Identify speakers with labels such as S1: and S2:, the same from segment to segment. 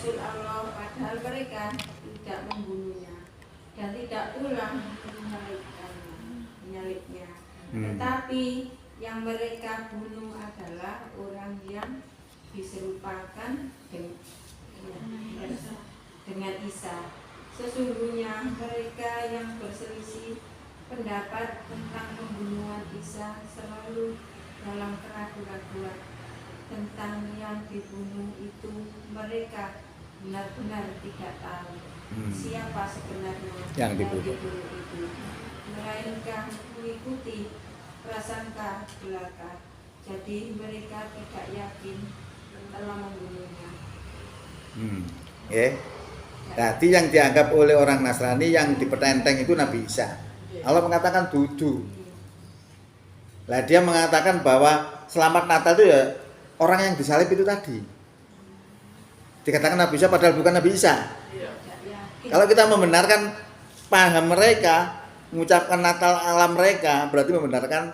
S1: Rasul Allah, padahal mereka tidak membunuhnya dan tidak pula menyalibnya. Tetapi yang mereka bunuh adalah orang yang diserupakan dengan Isa. Sesungguhnya mereka yang berselisih pendapat tentang pembunuhan Isa selalu dalam keraguan-raguan tentang yang dibunuh itu. Mereka benar-benar tidak tahu siapa sebenarnya yang dibunuh itu, melainkan mengikuti prasangka belaka. Jadi mereka tidak yakin telah membunuhnya.
S2: Berarti yang dianggap oleh orang Nasrani yang dipertenteng itu Nabi Isa. Allah mengatakan dudu. Lah dia mengatakan bahwa selamat Natal itu ya orang yang disalib itu tadi. Dikatakan Nabi Isa padahal bukan Nabi Isa. Kalau kita membenarkan paham mereka, mengucapkan Natal ala mereka, berarti membenarkan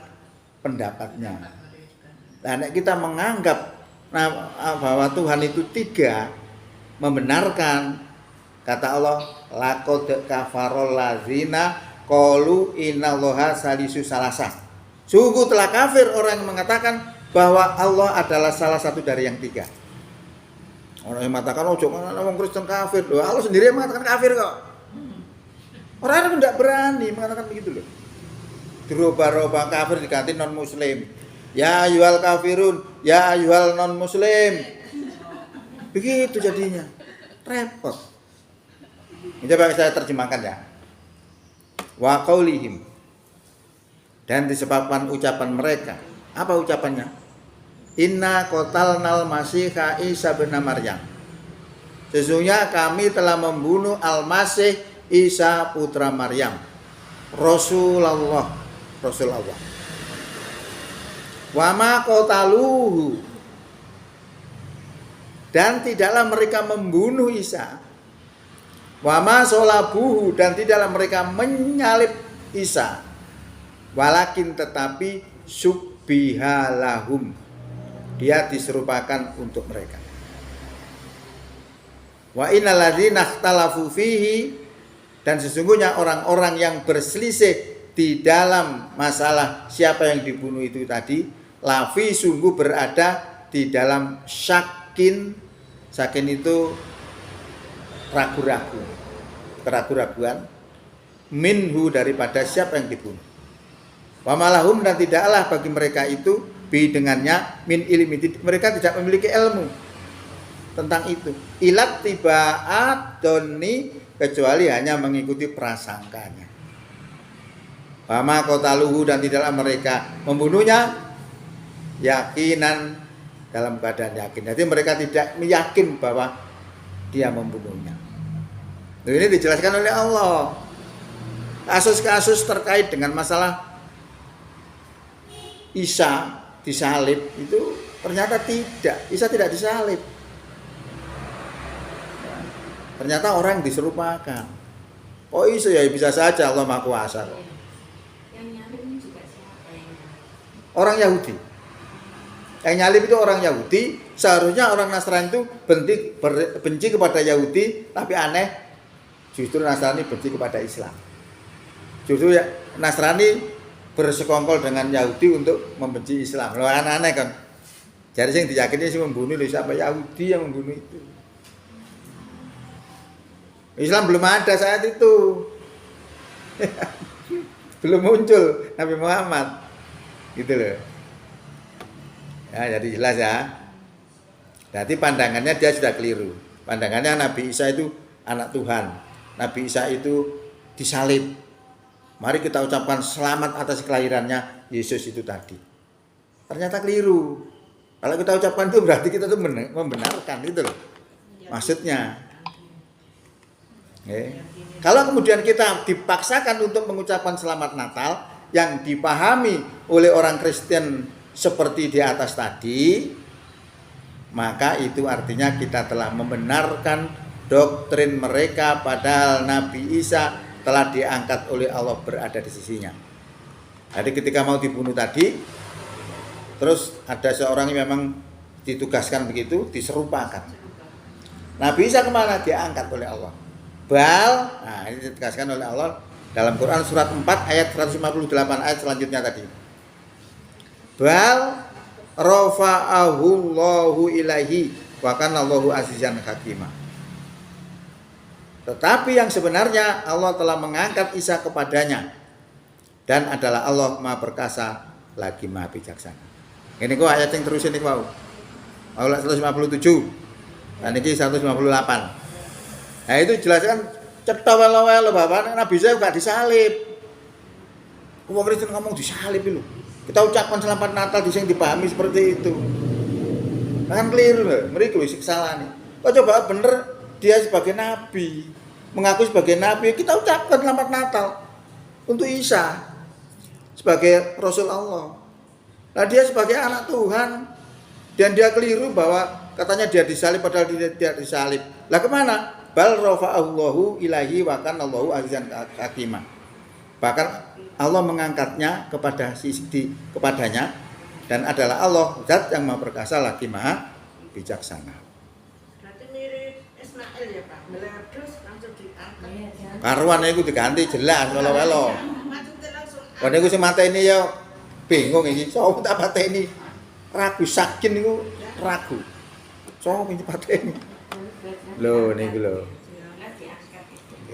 S2: pendapatnya. Nah, kita menganggap bahwa Tuhan itu tiga, membenarkan kata Allah, laqad kafarol lazina qalu innallaha salisu salasa. Sungguh telah kafir orang yang mengatakan bahwa Allah adalah salah satu dari yang tiga. Orang yang mengatakan jangan orang Kristen kafir. Loh, Allah sendiri yang mengatakan kafir kok. Orang tidak berani mengatakan begitu loh. Dirubah-rubah kafir diganti non muslim. Ya ayyuhal kafirun, ya ayyuhal non muslim. Begitu jadinya. Repot. Coba saya terjemahkan ya. Wa qaulihim. Dan disebabkan ucapan mereka. Apa ucapannya? Inna qatalnal masiha Isa bin Maryam. Sesungguhnya kami telah membunuh Al-Masih Isa putra Maryam. Rasulullah. Wa ma qataluhu. Dan tidaklah mereka membunuh Isa. Wa ma sholabuhu, dan tidaklah mereka menyalib Isa. Walakin tetapi subbihalahum, dia diserupakan untuk mereka. Wa innal ladzina ikhtalafu fihi, dan sesungguhnya orang-orang yang berselisih di dalam masalah siapa yang dibunuh itu tadi, lafi sungguh berada di dalam syakin. Syakin itu ragu-ragu, keraguan-raguan, minhu daripada siapa yang dibunuh. Wa malahum, dan tidaklah bagi mereka itu bi dengannya min ilmi, mereka tidak memiliki ilmu tentang itu. Ilat tibaat doni, kecuali hanya mengikuti prasangkanya. Wa ma qataluhu, dan tidaklah mereka membunuhnya yakinan, dalam keadaan yakin. Jadi mereka tidak yakin bahwa dia membunuhnya. Nah, ini dijelaskan oleh Allah. Kasus-kasus terkait dengan masalah Isa disalib itu ternyata tidak. Isa tidak disalib. Ternyata orang diserupakan. Oh Isa ya bisa saja, Allah Maha Kuasa.
S1: Yang nyalib ini juga siapa yang
S2: Orang Yahudi. Yang nyalib itu orang Yahudi. Seharusnya orang Nasrani itu benci kepada Yahudi, tapi aneh justru Nasrani benci kepada Islam. Justru ya Nasrani bersekongkol dengan Yahudi untuk membenci Islam. Loh, aneh kan. Jadi yang diyakini sih membunuh, siapa Yahudi yang membunuh itu. Islam belum ada saat itu. Belum muncul Nabi Muhammad. Gitu loh. Ya, jadi jelas ya. Jadi pandangannya dia sudah keliru. Pandangannya Nabi Isa itu anak Tuhan. Nabi Isa itu disalib. Mari kita ucapkan selamat atas kelahirannya Yesus itu tadi. Ternyata keliru. Kalau kita ucapkan itu berarti kita tuh membenarkan itu loh. Maksudnya. Kalau kemudian kita dipaksakan untuk mengucapkan selamat Natal yang dipahami oleh orang Kristen seperti di atas tadi, maka itu artinya kita telah membenarkan doktrin mereka, padahal Nabi Isa telah diangkat oleh Allah berada di sisinya. Jadi ketika mau dibunuh tadi, terus ada seorang yang memang ditugaskan begitu, diserupakan. Nabi Isa kemana? Diangkat oleh Allah. Bal, nah ini ditegaskan oleh Allah dalam Quran surat 4 ayat 158 ayat selanjutnya tadi. Bal rafa'ahu Allahu ilaihi wa kana Allahu azizan hakimah. Tetapi yang sebenarnya Allah telah mengangkat Isa kepadanya dan adalah Allah Maha Perkasa lagi Maha Bijaksana. Ini kok ayat yang terus ini mau. Ayat 157 dan ini 158. Nah itu jelaskan cetha welo-welo Bapak Nabi Isa gak disalib. Wong Kristen ngomong disalib itu. Kita ucapkan selamat Natal di sing dipahami seperti itu. Kan keliru lho, mriki wis kesalahan. Kok coba bener dia sebagai nabi, mengaku sebagai nabi, kita ucapkan selamat Natal untuk Isa sebagai Rasul Allah. Nah dia sebagai anak Tuhan dan dia keliru bahwa katanya dia disalib padahal dia tidak disalib. Lah kemana? Bal rafa'allahu ilahi wa kana Allahu azizan hakimah. Bahkan Allah mengangkatnya kepadanya dan adalah Allah zat yang Maha Perkasa lagi Maha Bijaksana.
S3: Berarti mirip Ismail ya Pak, meledos langsung diangkat.
S2: Karuan itu diganti jelas welo-welo.
S3: Maksudnya langsung
S2: Wan niku sing mateni ya bingung iki. Sopo tak pateni? Ragu sakin niku ragu. Sopo iki pateni? Loh niku lho.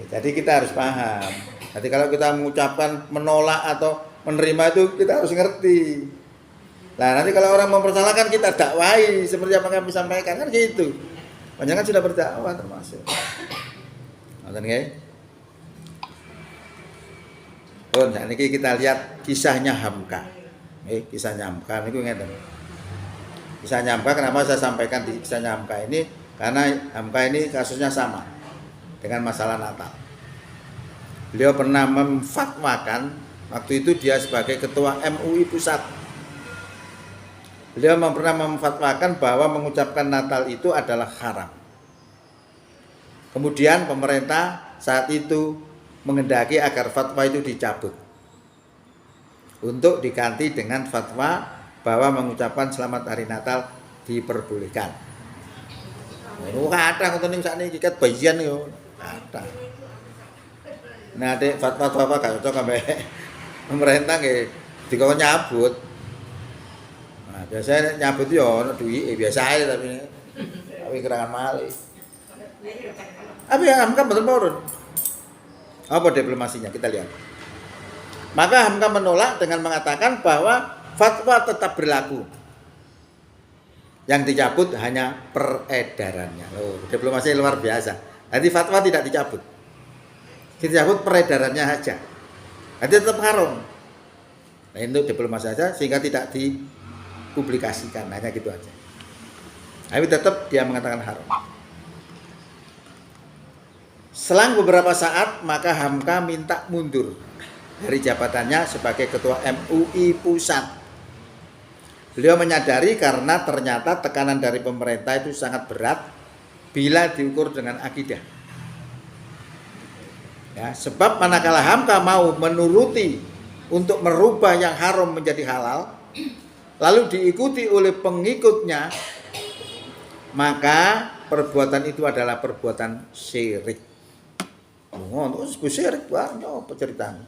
S2: Jadi kita harus paham. Jadi kalau kita mengucapkan menolak atau menerima itu kita harus ngerti. Nah nanti kalau orang mempersalahkan kita dakwai seperti apa yang kami sampaikan kan gitu. Panjenengan sudah berdakwah termasuk. Ngoten nggih. Oh, nah niki kita lihat kisahnya Hamka. Kisahnya Hamka niku ngeten. Kisahnya Hamka kenapa saya sampaikan di kisahnya Hamka ini? Karena Hamka ini kasusnya sama dengan masalah Natal. Beliau pernah memfatwakan waktu itu dia sebagai ketua MUI pusat. Beliau pernah memfatwakan bahwa mengucapkan Natal itu adalah haram. Kemudian pemerintah saat itu menghendaki agar fatwa itu dicabut untuk diganti dengan fatwa bahwa mengucapkan selamat hari Natal diperbolehkan. Oh, kadang ngoten niku sakniki ket bayan yo. Kadang. Nah, dek fatwa-fatwa gak cocok sampai pemerintah nggih dikon nyabut. Nah, biasanya nyabut yo ono duwike biasa ae tapi kerangan malih. Tapi ya Hamka betul purun. Apa diplomasinya kita lihat. Maka Hamka menolak dengan mengatakan bahwa fatwa tetap berlaku. Yang dicabut hanya peredarannya. Loh, diplomasi luar biasa. Jadi fatwa tidak dicabut. Dicabut peredarannya saja. Jadi tetap haram. Nah, itu diplomasi saja sehingga tidak dipublikasikan. Hanya gitu aja. Tapi tetap dia mengatakan haram. Selang beberapa saat maka Hamka minta mundur dari jabatannya sebagai ketua MUI pusat. Beliau menyadari karena ternyata tekanan dari pemerintah itu sangat berat bila diukur dengan akidah. Ya, sebab manakala Hamka mau menuruti untuk merubah yang haram menjadi halal, lalu diikuti oleh pengikutnya, maka perbuatan itu adalah perbuatan syirik. Oh, terus syirik banyak apa ceritanya?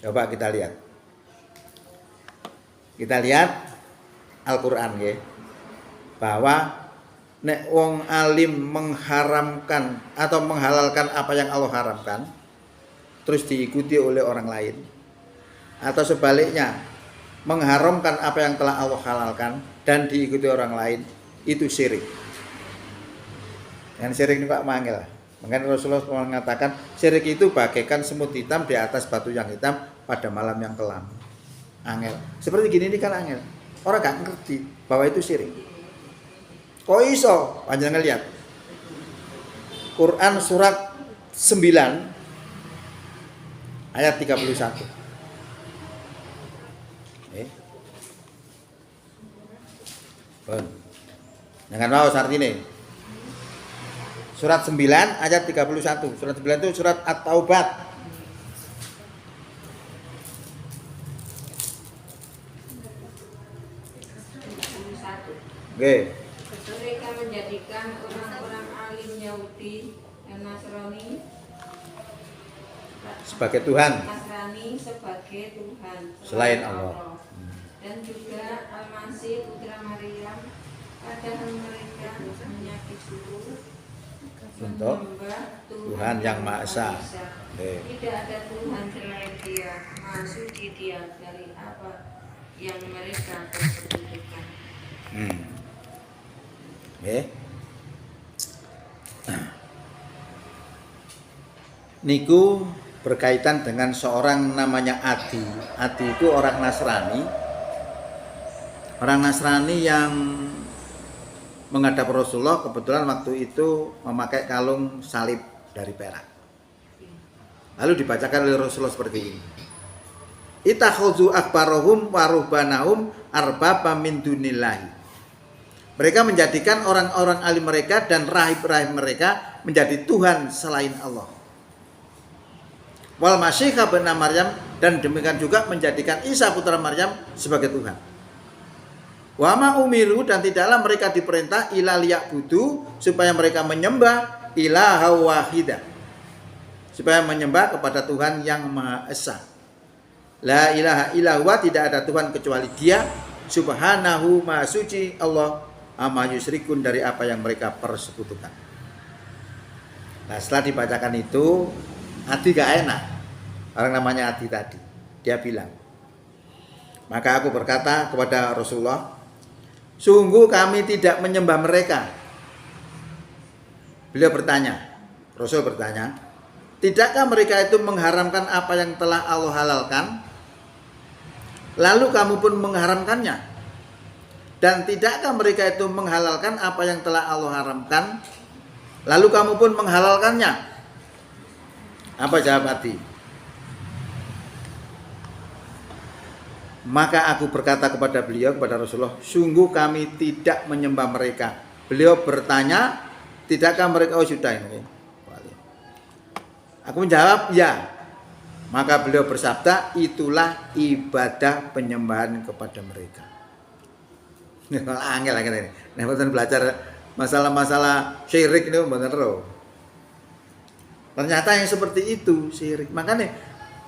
S2: Coba kita lihat. Kita lihat Al-Qur'an nggih. Bahwa nek wong alim mengharamkan atau menghalalkan apa yang Allah haramkan terus diikuti oleh orang lain atau sebaliknya mengharamkan apa yang telah Allah halalkan dan diikuti orang lain itu syirik. Yang syirik ini Pak mangel. Makanya Rasulullah mengatakan syirik itu bagaikan semut hitam di atas batu yang hitam pada malam yang kelam. Angel. Seperti gini ini kan angel. Orang gak ngerti bahwa itu syirik. Kok iso? Panjenengan lihat. Quran surat 9 ayat 31. Jangan mau artine. Surat 9 ayat 31. Surat 9 itu surat At-Taubah. Nggih.
S1: Mereka menjadikan orang-orang alim Yahudi dan Nasrani
S2: Sebagai Tuhan
S1: Nasrani sebagai Tuhan
S2: selain Allah.
S1: dan juga Al-Masih putra Maryam, padahal mereka hanya disuruh
S2: Untuk
S1: menyembah
S2: Tuhan yang Maha Esa. Nggih.
S1: Tidak ada Tuhan selain Dia, Maha Suci Dia dari apa yang mereka persekutukan.
S2: Nggih. Niku berkaitan dengan seorang namanya Adi. Adi itu orang Nasrani. Orang Nasrani yang menghadap Rasulullah, kebetulan waktu itu memakai kalung salib dari perak. Lalu dibacakan oleh Rasulullah seperti ini. Ittakhadzu akbarahum wa ruhbanahum arbaba min dunillahi. Mereka menjadikan orang-orang alim mereka dan rahib-rahib mereka menjadi Tuhan selain Allah. Wal Masih ibn Maryam, dan demikian juga menjadikan Isa putra Maryam sebagai Tuhan. Wa ma umiru, dan tidaklah mereka diperintah ila liya'budu, supaya mereka menyembah ilaha wahida, supaya menyembah kepada Tuhan yang Maha Esa. La ilaha illallah, tidak ada Tuhan kecuali Dia, subhanahu maha suci Allah, amma yusyrikun, dari apa yang mereka persekutukan. Nah, setelah dibacakan itu, Adi gak enak. Orang namanya Adi tadi, dia bilang, maka aku berkata kepada Rasulullah, sungguh kami tidak menyembah mereka. Beliau bertanya, Rasul bertanya, tidakkah mereka itu mengharamkan apa yang telah Allah halalkan, lalu kamu pun mengharamkannya? Dan tidakkah mereka itu menghalalkan apa yang telah Allah haramkan, lalu kamu pun menghalalkannya? Apa jawab Adi? Maka aku berkata kepada beliau, kepada Rasulullah, sungguh kami tidak menyembah mereka. Beliau bertanya, tidakkah mereka, oh sudah ini. Aku menjawab, ya. Maka beliau bersabda, itulah ibadah penyembahan kepada mereka. Angel ini. Nah, betul belajar masalah-masalah syirik ini benar loh. Ternyata yang seperti itu syirik. Makanya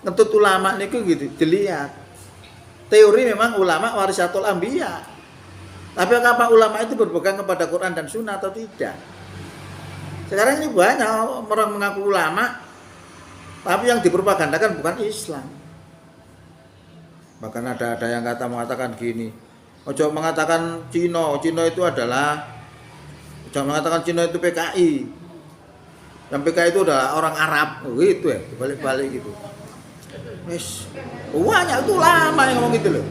S2: ngentut ulama niku gitu dilihat. Teori memang ulama warisatul anbiya. Tapi apa ulama itu berpegang kepada Quran dan Sunnah atau tidak? Sekarang ini banyak orang mengaku ulama, tapi yang dipropagandakan bukan Islam. Bahkan ada yang mengatakan gini, ojo mengatakan Cina itu adalah, ojo mengatakan Cina itu PKI. Yang PKI itu adalah orang Arab, gitu ya, balik-balik gitu. Wes, banyak itu lama yang ngomong gitu loh.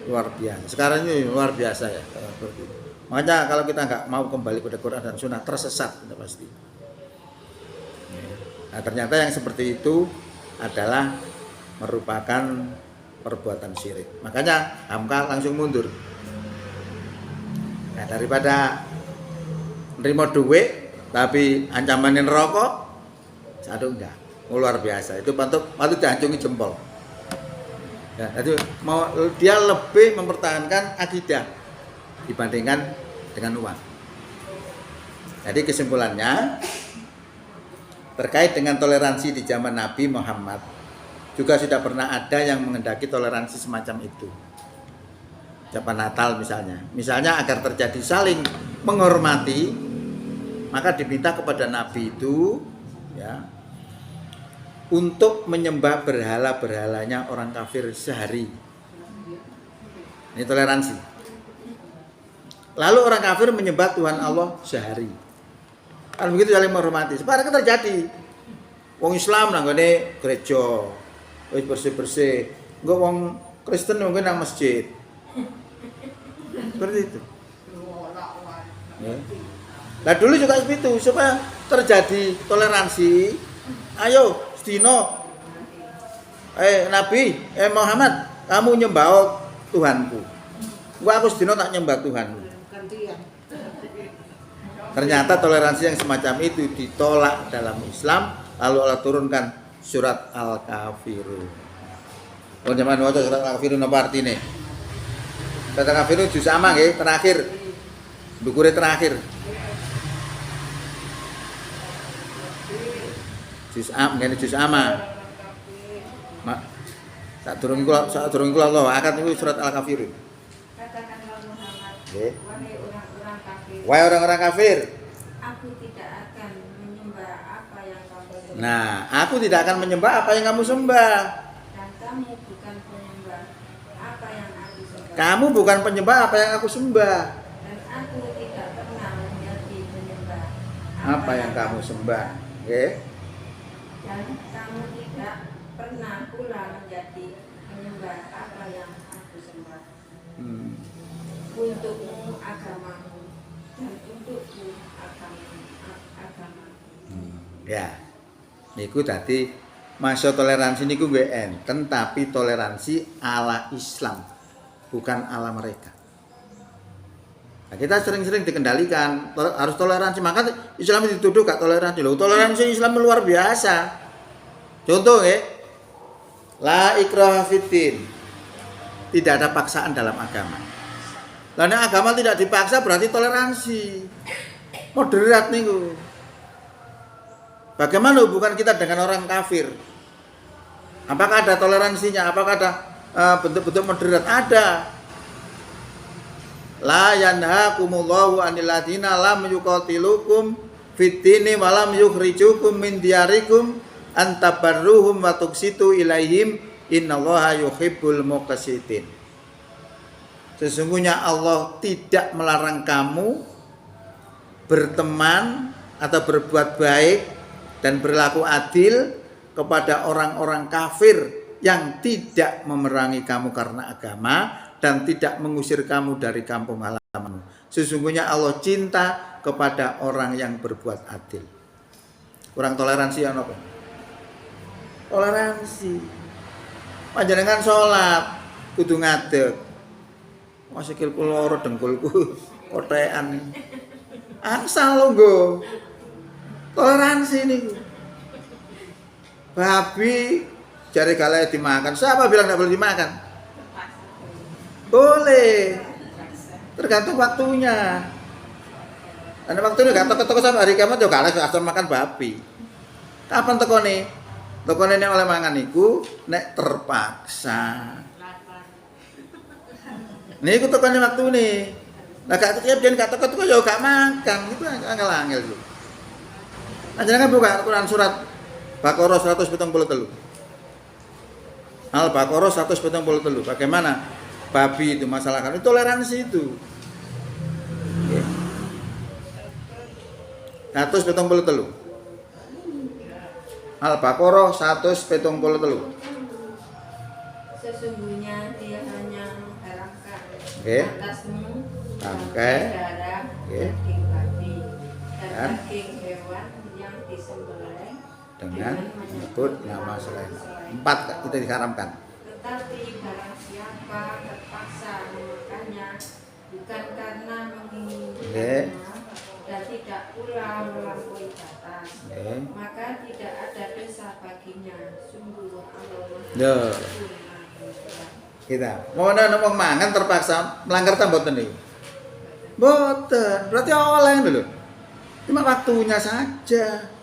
S2: Luar biasa. Sekarang ini luar biasa ya. Seperti itu. Makanya kalau kita nggak mau kembali pada Quran dan Sunnah, tersesat kita pasti. Nah, ternyata yang seperti itu adalah merupakan perbuatan syirik. Makanya Hamka langsung mundur. Nah, daripada nerima duit tapi ancamanin rokok, satu enggak. Luar biasa. Itu patut dihancungi jempol. Ya, jadi dia lebih mempertahankan akidah dibandingkan dengan uang. Jadi kesimpulannya, terkait dengan toleransi di zaman Nabi Muhammad, juga sudah pernah ada yang menghendaki toleransi semacam itu. Zaman Natal misalnya agar terjadi saling menghormati, maka diminta kepada Nabi itu, ya, untuk menyembah berhala-berhalanya orang kafir sehari. Ini toleransi. Lalu orang kafir menyembah Tuhan Allah sehari. Kan begitu saling menghormati. Sekarang terjadi. Wong Islam nang ngene gereja, wis bersih-bersih. Engko wong Kristen mungkin nang masjid. Seperti itu. Ya. Nah dulu juga seperti itu, supaya terjadi toleransi. Ayo Dino, Nabi, Muhammad, kamu nyembah Tuhanku. Gua aku sedino tak nyembah Tuhanmu. Ternyata toleransi yang semacam itu ditolak dalam Islam, lalu Allah turunkan surat Al-Kafirun. Kalau zaman waktu surat Al-Kafirun apa artinya? Surat Al-Kafirun juz ama nggih, terakhir. Dukure terakhir. Juz am, ngene juz ama. Mak. Sak durung kula Allah akad niku surat Al-Kafirun.
S1: Katakanlah Muhammad,
S2: Nggih.
S1: wahai orang-orang kafir,
S2: Wahai orang-orang kafir.
S1: aku tidak akan menyembah apa yang kamu sembah.
S2: Nah, aku tidak akan menyembah apa yang kamu sembah.
S1: Dan kamu bukan penyembah apa yang aku sembah.
S2: Kamu bukan penyembah apa yang aku sembah.
S1: Dan aku tidak pernah menjadi penyembah
S2: Apa yang kamu sembah. Nggih.
S1: Dan kamu tidak pernah pula menjadi penyembah apa yang aku sembah. Untukmu agamamu dan untukku agamaku.
S2: Ya. Niku tadi masya toleransi niku nggih enten tapi toleransi ala Islam, bukan ala mereka. Nah, kita sering-sering dikendalikan harus toleransi, maka Islam dituduh gak toleransi. Loh, toleransi Islam luar biasa. Contoh ya, la ikraha fiddin. Tidak ada paksaan dalam agama. Karena agama tidak dipaksa berarti toleransi. Moderat niku. Bagaimana hubungan kita dengan orang kafir? Apakah ada toleransinya? Apakah ada bentuk-bentuk moderat? Ada. La yanhaakumullahu 'anil ladzina lam yuqatilukum fid dini wa lam yukhrijukum min diyarikum an tabarruhum wa tuqsitu ilaihim innallaha yuhibbul muqsitin. Sesungguhnya Allah tidak melarang kamu berteman atau berbuat baik dan berlaku adil kepada orang-orang kafir yang tidak memerangi kamu karena agama dan tidak mengusir kamu dari kampung halamanmu. Sesungguhnya Allah cinta kepada orang yang berbuat adil. Kurang toleransi ya nopo? Toleransi. Panjenengan sholat kudu ngadeg. Sikilku loro dengkulku kotekan. Angsal lho. Toleransi niku. Babi jari galak dimakan. Siapa bilang tidak boleh dimakan? Boleh. Tergantung waktunya. Karena waktunya gak teko-teko sampai hari kiamat yo galak asal makan babi. Kapan tekone? Tekone nek oleh mangan niku nek terpaksa. Niku tekone waktune. Lah gak tiap jen gak teko-teko yo gak makan. Itu angel-angel yo. Panjenengan buka Quran surat Baqarah 173. Al-Baqarah 173. Bagaimana babi itu masalah kan? Itu toleransi itu. 173. Al-Baqarah 173.
S1: Sesungguhnya dia hanya mengharamkan
S2: Oke.
S1: atasmu
S2: Oke.
S1: darah
S2: Oke.
S1: daging babi
S2: Dan?
S1: dan daging hewan yang disembelih
S2: Dengan menyebut nama selain 4 kita diharamkan.
S1: Tetapi barang siapa terpaksa memakannya bukan karena menginginkannya dan tidak pula melampaui batas, maka tidak ada dosa baginya. Sungguh Allah
S2: Yo. Kita mau ngomong mangan terpaksa melanggar mboten niku. Mboten, berarti oleh dulu. Cuma waktunya saja.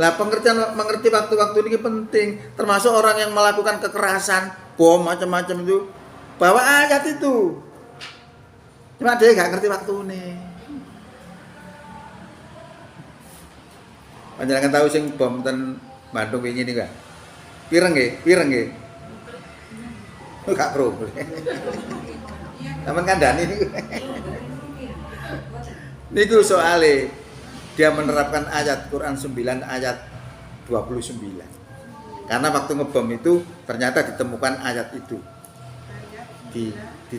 S2: Lah mengerti waktu-waktu ini penting, termasuk orang yang melakukan kekerasan, bom macam-macam itu, bawa ayat itu. Cuma dia nggak ngerti waktu ini. Panjenengan tahu sing bom ten Bandung wingi niku gak? Pireng nggih? Gak pro. Taman kandhani niku. Niku soale dia menerapkan ayat Quran 9 ayat 29. Karena waktu ngebom itu ternyata ditemukan ayat itu di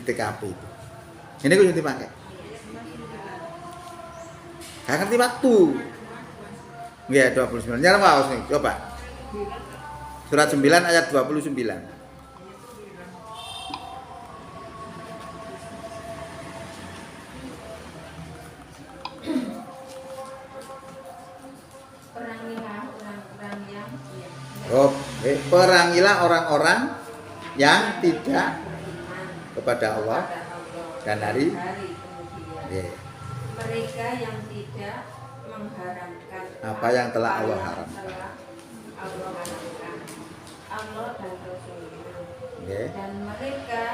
S2: TKP itu. Ini gue yang dipakai. Gak ngerti waktu. Nggih 29. Nyala maos nih, coba. Surat 9 ayat 29. Perangilah orang-orang yang tidak kepada Allah dan hari
S1: kemudian.
S2: ya,
S1: Mereka yang tidak mengharamkan
S2: apa yang telah Allah haram.
S1: telah Allah haramkan, Allah dan Rasulnya.
S2: Ya.
S1: Dan mereka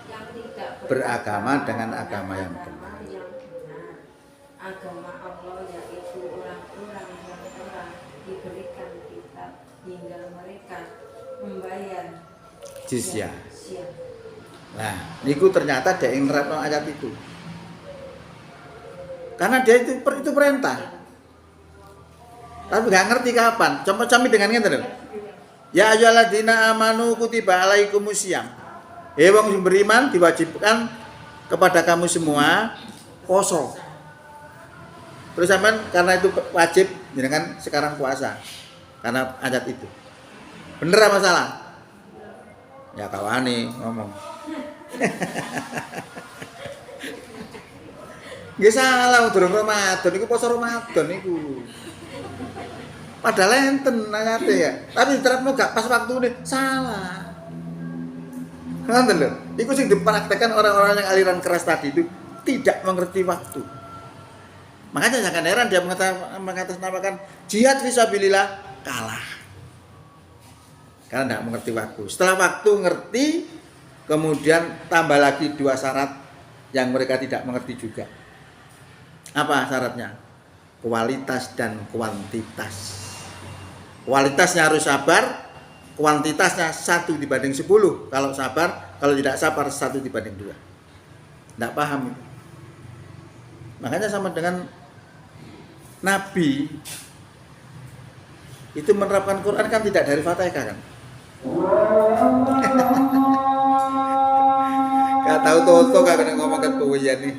S1: yang tidak
S2: Beragama dengan agama yang
S1: benar. Agama Allah yaitu orang-orang yang telah diberikan kitab hingga mereka membayar
S2: Jizyah.
S1: jizyah.
S2: Nah, niku ternyata dia nerapno ayat itu. Karena dia itu perintah. Tapi nggak ngerti kapan. Cuma-cumi dengan ngene lho. Ya ayyuhalladzina amanu kutiba alaikumusiyam. Wong sing beriman diwajibkan kepada kamu semua poso. Terus sampean karena itu wajib jenengan sekarang puasa. Karena ayat itu. Bener apa salah? Ya kawani ngomong. Nggih salah durung Ramadan iku poso Ramadan niku. Padahal enten ayate ya. Tapi diterapno gak pas waktune salah. Ngoten lho. Iku sing dipraktekkan orang-orang yang aliran keras tadi itu tidak mengerti waktu. Makanya jangan heran dia mengatasnamakan jihad fisabilillah kalah. Karena tidak mengerti waktu. Setelah waktu ngerti, kemudian tambah lagi 2 syarat yang mereka tidak mengerti juga. Apa syaratnya? Kualitas dan kuantitas. Kualitasnya harus sabar, kuantitasnya 1 dibanding 10 kalau sabar, kalau tidak sabar 1 dibanding 2. Tidak paham itu. Makanya sama dengan Nabi itu menerapkan Quran kan tidak dari Fatihah kan. Gak tahu toto gak kena ngomong ke nih.